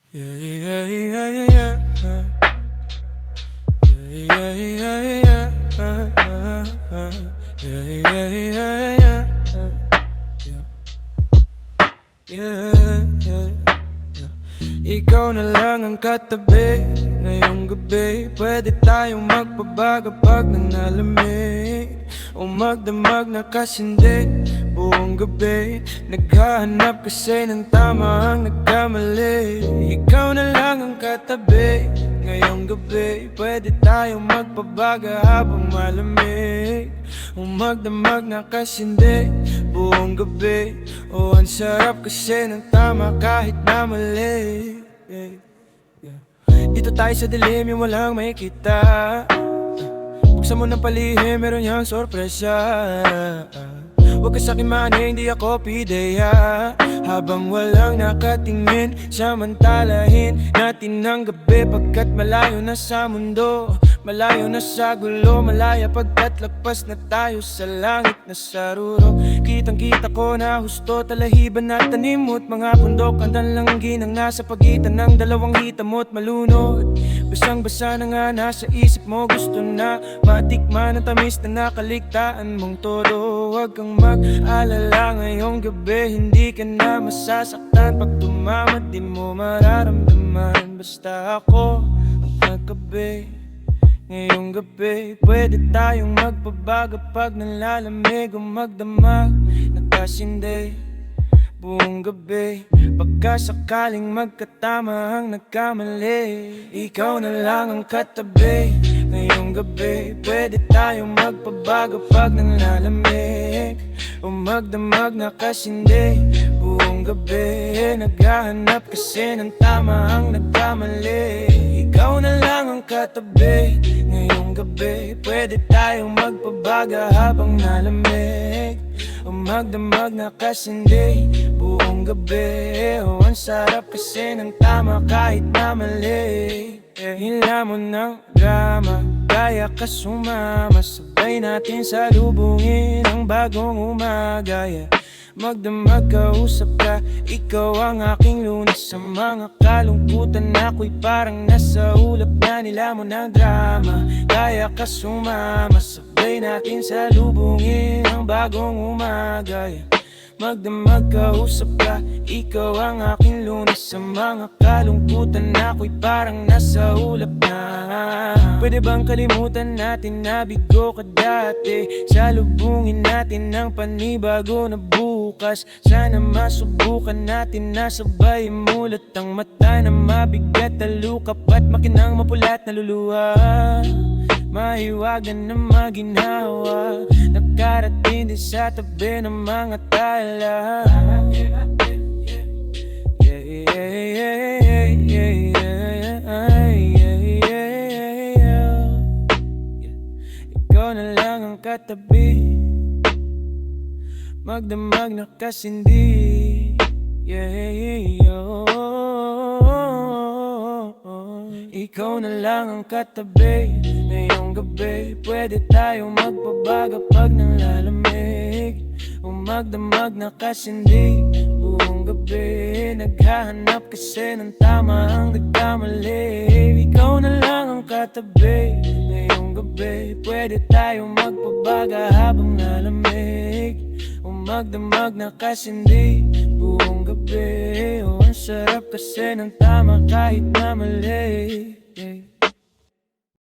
Yeah, yeah, yeah, yeah, yeah. Yeah, yeah, yeah, yeah. Yeah, yeah, yeah, yeah. Yeah, yeah, yeah. Ikaw na lang ang katabi ngayong gabi. Pwede tayong magpabaga pag nanlalamig o magdamag na kasindi buong gabi. Naghahanap kasi ng tama ang nagkamali. Ikaw na lang ang katabi ngayong gabi. Pwede tayong magpabaga habang malamig o magdamag na kasindi buong gabi. Oh, ang sarap kasi ng tama kahit na mali. Dito tayo sa dilim yung walang makikita. Buksan mo ng palihim, meron niyang sorpresa. Huwag ka sa'kin maning, di ako pideya. Habang walang nakatingin, samantalahin natin ang gabi. Pagkat malayo na sa mundo, malayo na sa gulo, malaya pagkat lagpas na tayo sa langit na saruro. Kitang kita ko na husto, talahiban na tanimot, mga bundok, andan lang ginang nasa pagitan ng dalawang hitamot malunod. Basang basa na nga nasa isip mo, gusto na matikman ang tamis na nakaligtaan mong todo. Huwag kang mag-alala ngayong gabi, hindi ka na masasaktan. Pag tumamad di mo mararamdaman, basta ako ang kagabi. Ngayong gabi, pwede tayong magpabaga pag nanlalamig o magdamag nakasindi buong gabi. Pagka sakaling magkatama ang nagkamali, ikaw na lang ang katabi. Ngayong gabi, pwede tayong magpabaga pag nanlalamig o magdamag nakasindi buong gabi. Naghahanap kasi ng tama ang nagkamali. Ikaw na lang ang katabi ngayong gabi. Pwede tayong magpabaga habang nalamig o magdamag nakasindi buong gabi. Oh, ang sarap kasi ng tama kahit na mali. Hila mo ng drama, kaya ka sumama. Sabay natin salubungin ang bagong umaga. Magdamag kausap ka, ikaw ang aking lunas. Sa mga kalungkutan ako'y parang nasa ulap na nila mo ng drama. Kaya ka sumama, sabay natin salubungin ang bagong umaga. Magdamag kausap ka, ikaw ang aking lunas. Sa mga kalungkutan ako'y parang nasa ulap na. Pwede bang kalimutan natin na bigo ka dati? Salubungin natin ang panibago na bukas. Sana masubukan natin na sabay mulat ang mata na mabigat na lukap at makinang mapulat na luluha. Mahiwagan na maginhawa, nakarating din sa tabi ng mga tala. Ikaw na lang ang katabi, magdamag nakasindi. Ikaw na lang ang katabi ngayong gabi. Pwede tayong magpabaga pag nanlalamig o magdamag nakasindi buong gabi. Naghahanap kasi ng tama ang nagkamali. Ikaw na lang ang katabi ngayong gabi. Pwede tayong magpabaga habang nalamig o magdamag nakasindi buong gabi. Oh, ang sarap kasi ng tama kahit na mali.